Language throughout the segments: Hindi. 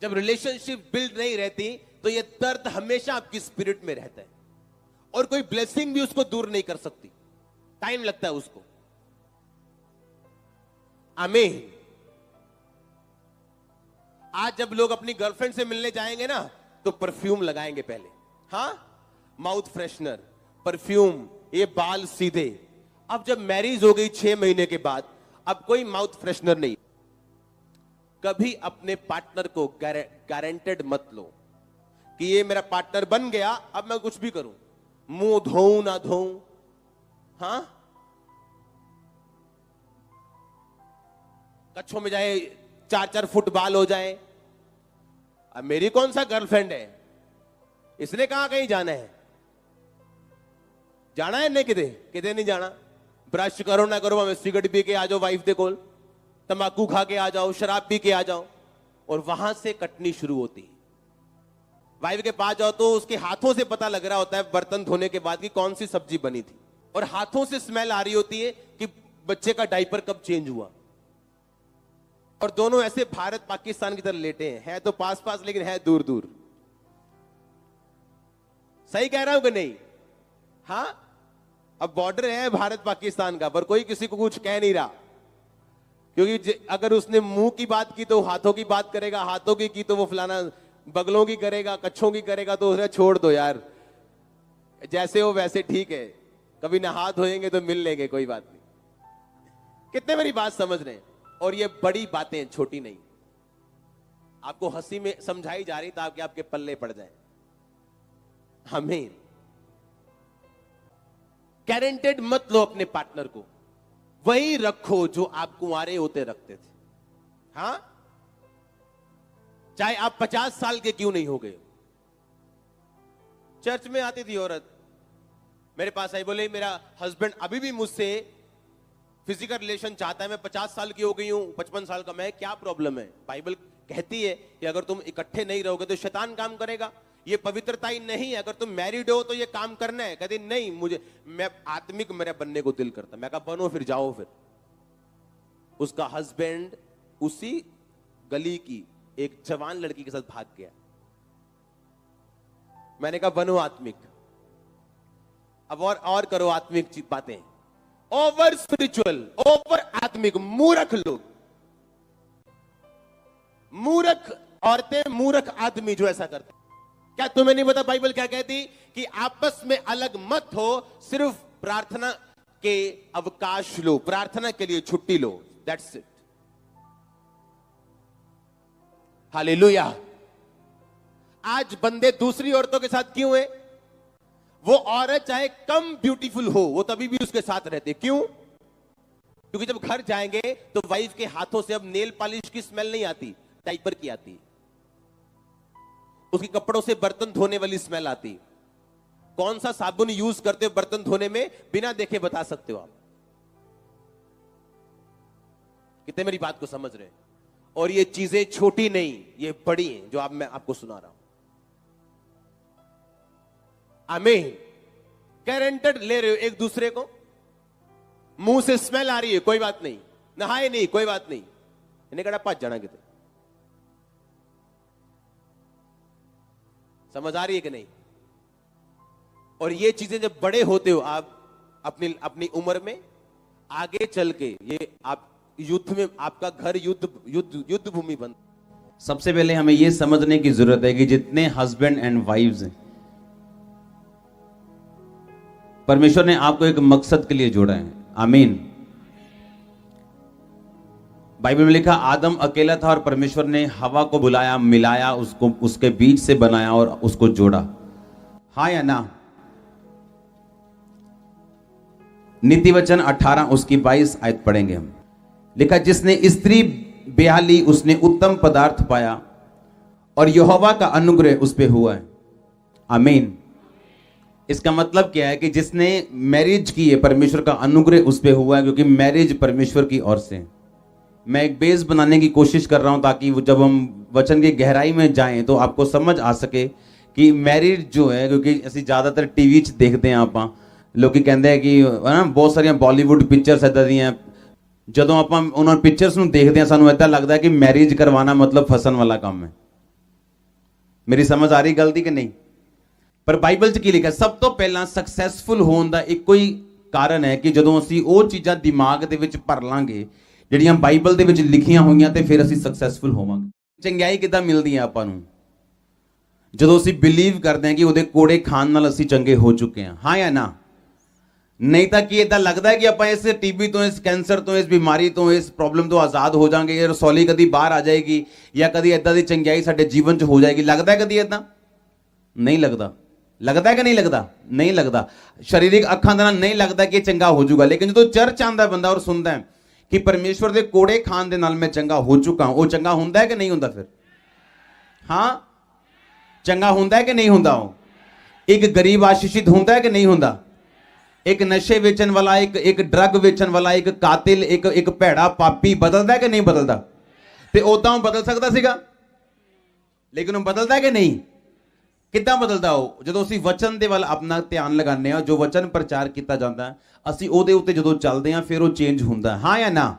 जब रिलेशनशिप बिल्ड नहीं रहती तो ये दर्द हमेशा आपकी स्पिरिट में रहता है, और कोई ब्लेसिंग भी उसको दूर नहीं कर सकती, टाइम लगता है उसको। आमीन। आज जब लोग अपनी गर्लफ्रेंड से मिलने जाएंगे ना तो परफ्यूम लगाएंगे पहले, हाँ, माउथ फ्रेशनर, परफ्यूम, ये बाल सीधे। अब जब मैरिज हो गई 6 महीने के बाद, अब कोई माउथ फ्रेशनर नहीं। कभी अपने पार्टनर को गारंटेड मत लो कि ये मेरा पार्टनर बन गया, अब मैं कुछ भी करूं, मुंह धोऊं ना धोऊं, हाँ, कच्छों में जाए 4-4 फुट बाल हो जाए। अब मेरी कौन सा गर्लफ्रेंड है, इसने कहां कहीं जाना है, जाना है नहीं, किते नहीं जाना। ब्रश करो ना करो, हमें सिगरेट पी के आ जाओ वाइफ दे कोल, तंबाकू खा के आ जाओ, शराब पी के आ जाओ, और वहां से कटनी शुरू होती है। वाइफ के पास जाओ तो उसके हाथों से पता लग रहा होता है बर्तन धोने के बाद कि कौन सी सब्जी बनी थी, और हाथों से स्मेल आ रही होती है कि बच्चे का डायपर कब चेंज हुआ। और दोनों ऐसे भारत पाकिस्तान की तरह लेटे हैं, है तो पास पास लेकिन है दूर दूर। सही कह रहा हूं कि नहीं? हाँ, अब बॉर्डर है भारत पाकिस्तान का, पर कोई किसी को कुछ कह नहीं रहा, क्योंकि अगर उसने मुंह की बात की तो हाथों की बात करेगा, हाथों की तो वो फलाना बगलों की करेगा, कच्छों की करेगा, तो उसे छोड़ दो यार, जैसे हो वैसे ठीक है, कभी ना हाथ धोएंगे तो मिल लेंगे, कोई बात नहीं। कितने मेरी बात समझ रहे हैं? और ये बड़ी बातें, छोटी नहीं। आपको हंसी में समझाई जा रही ताकि आपके पल्ले पड़ जाए। आमीन। गारंटेड मत लो अपने पार्टनर को, वही रखो जो आप कुंवारे होते रखते थे, हाँ, चाहे आप 50 साल के क्यों नहीं हो गए। चर्च में आती थी औरत, मेरे पास आई, बोले मेरा हस्बैंड अभी भी मुझसे फिजिकल रिलेशन चाहता है, मैं 50 साल की हो गई हूं, 55 साल का मैं, क्या प्रॉब्लम है? बाइबल कहती है कि अगर तुम इकट्ठे नहीं रहोगे तो शैतान काम करेगा, ये पवित्रता ही नहीं है। अगर तुम मैरिड हो तो ये काम करना है। कहती नहीं, मुझे, मैं आत्मिक मेरा बनने को दिल करता। मैं कहा बनो फिर, जाओ फिर। उसका हस्बैंड उसी गली की एक जवान लड़की के साथ भाग गया। मैंने कहा बनो आत्मिक, अब और करो आत्मिक बातें, ओवर स्पिरिचुअल, ओवर आत्मिक। मूर्ख लोग, मूर्ख औरतें, मूर्ख आदमी जो ऐसा करते। क्या तुम्हें नहीं पता बाइबल क्या कहती कि आपस में अलग मत हो, सिर्फ प्रार्थना के अवकाश लो, प्रार्थना के लिए छुट्टी लो, दैट्स इट। हालेलुया। आज बंदे दूसरी औरतों के साथ क्यों है? वो औरत चाहे कम ब्यूटीफुल हो, वो तभी भी उसके साथ रहते। क्यों? क्योंकि जब घर जाएंगे तो वाइफ के हाथों से अब नेल पॉलिश की स्मेल नहीं आती, डायपर की आती। उसके कपड़ों से बर्तन धोने वाली स्मेल आती। कौन सा साबुन यूज करते हो बर्तन धोने में, बिना देखे बता सकते हो आप। कितने मेरी बात को समझ रहे हैं? और ये चीजें छोटी नहीं, ये बड़ी हैं जो मैं आपको सुना रहा हूं। आमीन। गारंटेड ले रहे हो एक दूसरे को, मुंह से स्मेल आ रही है, कोई बात नहीं, नहाए नहीं, कोई बात नहीं, इन्हें कड़ा पाँच जाना कितने। समझ आ रही है कि नहीं? और ये चीजें जब बड़े होते हो आप अपनी अपनी उम्र में, आगे चल के ये आप युद्ध में, आपका घर युद्ध भूमि बन। सबसे पहले हमें यह समझने की जरूरत है कि जितने हस्बैंड एंड वाइफ्स हैं, परमेश्वर ने आपको एक मकसद के लिए जोड़ा है। आमीन। बाइबल में लिखा, आदम अकेला था और परमेश्वर ने हवा को बुलाया, मिलाया, उसको उसके बीच से बनाया और उसको जोड़ा। हाँ या ना? नीति वचन 18 उसकी 22 आयत पढ़ेंगे हम। लिखा, जिसने स्त्री ब्याह ली उसने उत्तम पदार्थ पाया और यहोवा का अनुग्रह उस पे हुआ है। आमीन। इसका मतलब क्या है कि जिसने मैरिज की है, परमेश्वर का अनुग्रह उस पे हुआ है, क्योंकि मैरिज परमेश्वर की ओर से। मैं एक बेस बनाने की कोशिश कर रहा हूं ताकि जब हम वचन की गहराई में जाएं तो आपको समझ आ सके कि मैरिज जो है, क्योंकि ਅਸੀਂ ਜ਼ਿਆਦਾਤਰ ਟੀਵੀ 'ਚ ਦੇਖਦੇ ਆਂ, ਆਪਾਂ ਲੋਕੀ ਕਹਿੰਦੇ ਆ ਕਿ ਹਨਾ ਬਹੁਤ ਸਾਰੀਆਂ ਬਾਲੀਵੁੱਡ ਪਿਕਚਰਸ ਇਦਾਂ ਦੀਆਂ, ਜਦੋਂ ਆਪਾਂ ਉਹਨਾਂ ਪਿਕਚਰਸ ਨੂੰ ਦੇਖਦੇ ਆ ਸਾਨੂੰ ਇਦਾਂ ਲੱਗਦਾ ਕਿ ਮੈਰਿਜ ਕਰਵਾਉਣਾ ਮਤਲਬ ਫਸਣ ਵਾਲਾ ਕੰਮ ਹੈ। ਮੇਰੀ ਸਮਝ ਆ ਰਹੀ ਗੱਲ ਦੀ ਕਿ ਨਹੀਂ? ਪਰ ਬਾਈਬਲ 'ਚ ਕੀ ਲਿਖਿਆ? ਸਭ ਤੋਂ ਪਹਿਲਾਂ ਸਕਸੈਸਫੁਲ ਹੋਣ ਦਾ ਇੱਕੋ ਹੀ ਕਾਰਨ ਹੈ ਕਿ ਜਦੋਂ ਅਸੀਂ ਉਹ ਚੀਜ਼ਾਂ ਦਿਮਾਗ ਦੇ ਵਿੱਚ ਭਰ ਲਾਂਗੇ ਜਿਹੜੀਆਂ ਬਾਈਬਲ ਦੇ ਵਿੱਚ ਲਿਖੀਆਂ ਹੋਈਆਂ, ਤੇ ਫਿਰ ਅਸੀਂ ਸਕਸੈਸਫੁਲ ਹੋਵਾਂਗੇ। ਚੰਗਿਆਈ ਕਿੱਦਾਂ ਮਿਲਦੀ ਹੈ ਆਪਾਂ ਨੂੰ? ਜਦੋਂ ਅਸੀਂ ਬਿਲੀਵ ਕਰਦੇ ਹਾਂ ਕਿ ਉਹਦੇ ਕੋੜੇ ਖਾਣ ਨਾਲ ਅਸੀਂ ਚੰਗੇ ਹੋ ਚੁੱਕੇ ਹਾਂ, ਹਾਂ ਜਾਂ ਨਾ? ਨਹੀਂ ਤਾਂ ਕੀ ਇਦਾਂ ਲੱਗਦਾ ਹੈ ਕਿ ਆਪਾਂ ਇਸ ਟੀਬੀ ਤੋਂ, ਇਸ ਕੈਂਸਰ ਤੋਂ, ਇਸ ਬਿਮਾਰੀ ਤੋਂ, ਇਸ ਪ੍ਰੋਬਲਮ ਤੋਂ ਆਜ਼ਾਦ ਹੋ ਜਾਾਂਗੇ, ਇਹ ਰਸੌਲੀ ਕਦੀ ਬਾਹਰ ਆ ਜਾਏਗੀ, ਜਾਂ ਕਦੀ ਇਦਾਂ ਦੀ ਚੰਗਿਆਈ ਸਾਡੇ ਜੀਵਨ 'ਚ ਹੋ ਜਾਏਗੀ? ਲੱਗਦਾ ਹੈ ਕਦੀ ਇਦਾਂ? ਨਹੀਂ ਲੱਗਦਾ। ਲੱਗਦਾ ਹੈ ਕਿ ਨਹੀਂ ਲੱਗਦਾ? ਨਹੀਂ ਲੱਗਦਾ। ਸਰੀਰਿਕ ਅੱਖਾਂ ਦੇ ਨਾਲ ਨਹੀਂ ਲੱਗਦਾ ਕਿ ਇਹ ਚੰਗਾ ਹੋ ਜਾਊਗਾ, ਲੇਕਿਨ ਜਦੋਂ ਚਰਚ ਆਉਂਦਾ ਬੰਦਾ ਔਰ ਸੁਣਦਾ ਹੈ ਕਿ ਪਰਮੇਸ਼ਵਰ ਦੇ ਕੋੜੇ ਖਾਣ ਦੇ ਨਾਲ ਮੈਂ ਚੰਗਾ ਹੋ ਚੁੱਕਾ, ਉਹ ਚੰਗਾ ਹੁੰਦਾ ਹੈ ਕਿ ਨਹੀਂ ਹੁੰਦਾ? ਫਿਰ ਹਾਂ, ਚੰਗਾ ਹੁੰਦਾ ਹੈ ਕਿ ਨਹੀਂ ਹੁੰਦਾ? ਉਹ ਇੱਕ ਗਰੀਬ ਆਸ਼ੀਸ਼ਿਤ ਹੁੰਦਾ ਹੈ ਕਿ ਨਹੀਂ ਹੁੰਦਾ? ਇੱਕ ਨਸ਼ੇ ਵੇਚਣ ਵਾਲਾ, ਇੱਕ ਡਰੱਗ ਵੇਚਣ ਵਾਲਾ, ਇੱਕ ਕਾਤਿਲ, ਇੱਕ ਭੈੜਾ ਪਾਪੀ ਬਦਲਦਾ ਕਿ ਨਹੀਂ ਬਦਲਦਾ? ਤੇ ਉਦਾਂ ਉਹ ਬਦਲ ਸਕਦਾ ਸੀਗਾ, ਲੇਕਿਨ ਉਹ ਬਦਲਦਾ ਕਿ ਨਹੀਂ? ਕਿੱਦਾਂ ਬਦਲਦਾ ਉਹ? ਜਦੋਂ ਅਸੀਂ ਵਚਨ ਦੇ ਵੱਲ ਆਪਣਾ ਧਿਆਨ ਲਗਾਉਂਦੇ ਹਾਂ, ਜੋ ਵਚਨ ਪ੍ਰਚਾਰ ਕੀਤਾ ਜਾਂਦਾ, ਅਸੀਂ ਉਹਦੇ ਉੱਤੇ ਜਦੋਂ ਚੱਲਦੇ ਹਾਂ, ਫਿਰ ਉਹ ਚੇਂਜ ਹੁੰਦਾ, ਹਾਂ ਜਾਂ ਨਾ?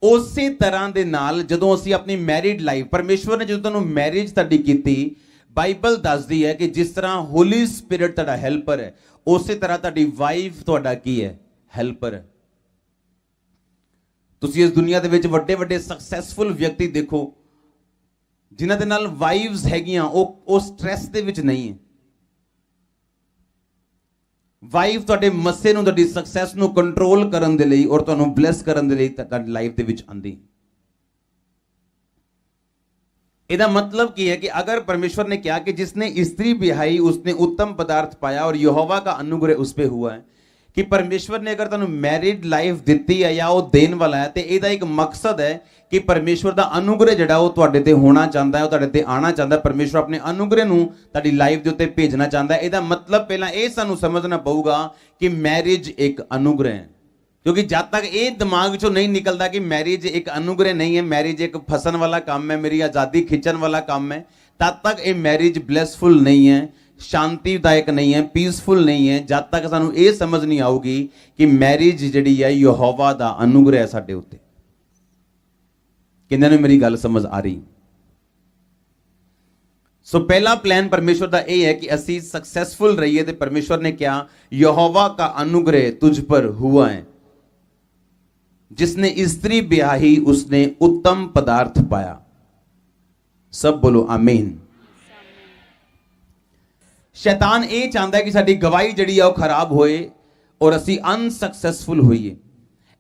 ਉਸੇ ਤਰ੍ਹਾਂ ਦੇ ਨਾਲ ਜਦੋਂ ਅਸੀਂ ਆਪਣੀ ਮੈਰਿਡ ਲਾਈਫ, ਪਰਮੇਸ਼ਵਰ ਨੇ ਜਦੋਂ ਤੁਹਾਨੂੰ ਮੈਰਿਜ ਤੁਹਾਡੀ ਕੀਤੀ, ਬਾਈਬਲ ਦੱਸਦੀ ਹੈ ਕਿ ਜਿਸ ਤਰ੍ਹਾਂ ਹੋਲੀ ਸਪਿਰਿਟ ਤੁਹਾਡਾ ਹੈਲਪਰ ਹੈ, ਉਸੇ ਤਰ੍ਹਾਂ ਤੁਹਾਡੀ ਵਾਈਫ ਤੁਹਾਡਾ ਕੀ ਹੈ? ਹੈਲਪਰ ਹੈ। ਤੁਸੀਂ ਇਸ ਦੁਨੀਆ ਦੇ ਵਿੱਚ ਵੱਡੇ ਵੱਡੇ ਸਕਸੈਸਫੁਲ ਵਿਅਕਤੀ ਦੇਖੋ, ਜਿਨ੍ਹਾਂ ਦੇ ਨਾਲ ਵਾਈਵਸ ਹੈਗੀਆਂ, ਉਹ ਸਟ੍ਰੈਸ ਦੇ ਵਿੱਚ ਨਹੀਂ ਹੈ। ਵਾਈਫ ਤੁਹਾਡੇ ਮੱਸੇ ਨੂੰ, ਤੁਹਾਡੀ ਸਕਸੈਸ ਨੂੰ ਕੰਟਰੋਲ ਕਰਨ ਦੇ ਲਈ ਔਰ ਤੁਹਾਨੂੰ ਬਲੈਸ ਕਰਨ ਦੇ ਲਈ ਤੁਹਾਡੀ ਲਾਈਫ ਦੇ ਵਿੱਚ ਆਂਦੀ। ਇਹਦਾ मतलब ਕੀ ਹੈ ਕਿ अगर परमेश्वर ने कहा कि जिसने स्त्री ब्याही उसने उत्तम पदार्थ पाया और यहोवा का अनुग्रह उस पे हुआ है, कि परमेश्वर ने अगर ਤੁਹਾਨੂੰ ਮੈਰਿਡ ਲਾਈਫ ਦਿੱਤੀ ਹੈ ਜਾਂ ਉਹ ਦੇਣ ਵਾਲਾ ਹੈ, ਤੇ ਇਹਦਾ ਇੱਕ ਮਕਸਦ ਹੈ ਕਿ ਪਰਮੇਸ਼ਵਰ ਦਾ ਅਨੁਗ੍ਰਹਿ ਜਿਹੜਾ ਉਹ ਤੁਹਾਡੇ ਤੇ ਹੋਣਾ ਚਾਹੁੰਦਾ ਹੈ, ਉਹ ਤੁਹਾਡੇ ਤੇ ਆਣਾ ਚਾਹੁੰਦਾ ਹੈ। ਪਰਮੇਸ਼ਵਰ ਆਪਣੇ ਅਨੁਗ੍ਰਹਿ ਨੂੰ ਤੁਹਾਡੀ ਲਾਈਫ ਦੇ ਉੱਤੇ ਭੇਜਣਾ ਚਾਹੁੰਦਾ ਹੈ। ਇਹਦਾ ਮਤਲਬ ਪਹਿਲਾਂ ਇਹ ਸਾਨੂੰ ਸਮਝਣਾ ਪਊਗਾ ਕਿ ਮੈਰਿਜ ਇੱਕ ਅਨੁਗ੍ਰਹਿ ਹੈ, क्योंकि जब तक ये दिमाग चो नहीं निकलता कि मैरिज एक अनुग्रह नहीं है, मैरिज एक फसन वाला काम है, मेरी आज़ादी खिंचन वाला काम है, तब तक ये मैरिज ब्लेसफुल नहीं है, शांतिदायक नहीं है, पीसफुल नहीं है, जब तक सानू ये समझ नहीं आऊगी कि मैरिज जिहड़ी है यहोवा दा अनुग्रह है साडे उत्ते। किन्हां नूं मेरी गल समझ आ रही? सो पहला प्लान परमेश्वर का यह है कि असी सक्सेसफुल रहिए। तो परमेश्वर ने क्या? यहोवा का अनुग्रह तुझ पर हुआ है, जिसने स्त्री ब्याही उसने उत्तम पदार्थ पाया। सब बोलो आमीन। शैतान ये चाहता है कि साडी गवाही जड़ी है वो खराब होए और असी अनसक्सेसफुल होइए।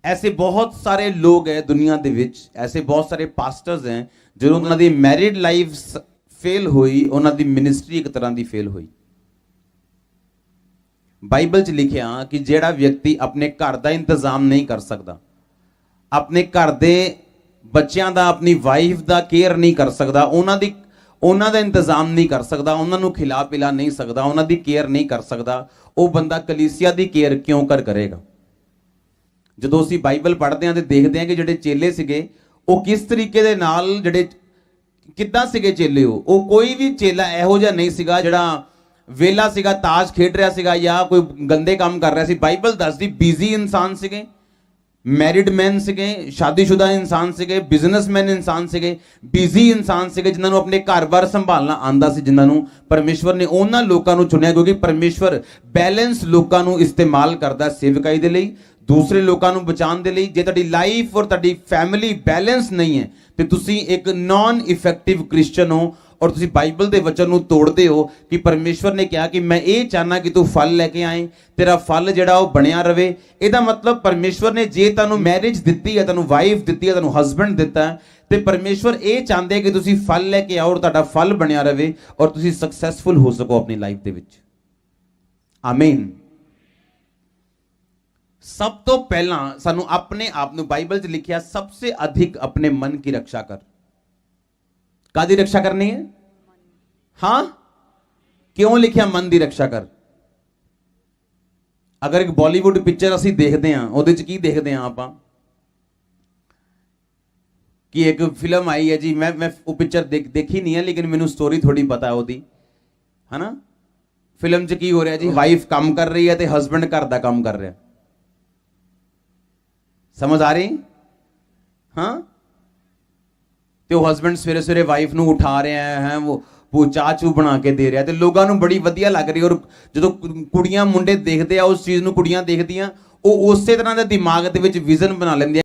ऐसे बहुत सारे लोग हैं दुनिया दे विच, ऐसे बहुत सारे पास्टर्स हैं जो उन्हां दी मैरिड लाइफ फेल हुई, उन्हां दी मिनिस्ट्री एक तरह दी फेल हुई। बाइबल च लिखिया कि जेड़ा व्यक्ति अपने घर का इंतजाम नहीं कर सकता, अपने घर दे बच्चों का, अपनी वाइफ का केयर नहीं कर सकता, उन्हां दा इंतजाम नहीं कर सकता, उन्हां नूं खिला पिला नहीं सकता, उन्हां दी केयर नहीं कर सकता, वो बंदा कलीसिया दी केयर क्यों करेगा? जदों असीं बाइबल पढ़ते हैं तो देखते हैं कि जिहड़े चेले सीगे वो किस तरीके दे नाल, जिहड़े किद्दां सीगे चेले, वो कोई भी चेला इहो जिहा नहीं सीगा जिहड़ा वेला सीगा, ताश खेड रहा सीगा या कोई गंदे काम कर रहा सी। बाइबल दसदी बिजी इंसान सीगे, मैरिड मैन सीगे, शादीशुदा इंसान सीगे, बिजनेसमैन इंसान सीगे, बिजी इंसान सीगे, जिन्होंने अपने घर-बार संभालना आंदा सी, जिन्होंने परमेश्वर ने उन्हां लोकां नूं चुनिया, क्योंकि परमेश्वर बैलेंस लोकां नूं इस्तेमाल करदा सेवकाई दे लई, दूसरे लोकां नूं बचाउण दे लई। जे तुहाडी लाइफ और तुहाडी फैमिली बैलेंस नहीं है ते तुसीं एक नॉन इफेक्टिव क्रिश्चियन हो और तुसीं बाइबल दे वचन नूं तोड़दे हो। कि परमेश्वर ने कहा कि मैं ये चाहना कि तू फल लेके आए, तेरा फल जिहड़ा वो बनिया रवे। इहदा मतलब परमेश्वर ने जे तुहानूं मैरिज दित्ती है, तुहानूं वाइफ दित्ती है, तुहानूं हस्बैंड दिता है, ते परमेश्वर ये चाहते कि तुसीं फल लेके आओ और तुहाडा फल बनिया रवे और तुसीं सक्सैसफुल हो सको अपनी लाइफ दे विच। आमीन। सब तो पहला सानू अपने आप नूं, बाइबल च लिखिया सबसे अधिक अपने मन की रक्षा कर। कादी रक्षा करनी है? हां, क्यों लिखिया मन की रक्षा कर? अगर एक बॉलीवुड पिक्चर असी देखते हैं, उहदे च की देखते हैं आपां कि एक फिल्म आई है जी, मैं वो पिक्चर देखी नहीं है, लेकिन मैनू स्टोरी थोड़ी पता है उहदी, है ना। फिल्म च की हो रहा जी, वाइफ काम कर रही है ते हस्बैंड घर दा काम कर रहा है। समझ आ रही? हाँ, तो हस्बैंड सवेरे सवेरे वाइफ नूं उठा रहे हैं, वो ਉਹ ਚਾਹ ਚੂ ਬਣਾ ਕੇ ਦੇ ਰਿਹਾ ਤੇ ਲੋਕਾਂ ਨੂੰ ਬੜੀ ਵਧੀਆ ਲੱਗ ਰਹੀ। ਔਰ ਜਦੋਂ ਕੁੜੀਆਂ ਮੁੰਡੇ ਦੇਖਦੇ ਆ ਉਸ ਚੀਜ਼ ਨੂੰ, ਕੁੜੀਆਂ ਦੇਖਦੀਆਂ, ਉਹ ਉਸੇ ਤਰ੍ਹਾਂ ਦੇ ਦਿਮਾਗ ਦੇ ਵਿੱਚ ਵਿਜ਼ਨ ਬਣਾ ਲੈਂਦੀਆਂ।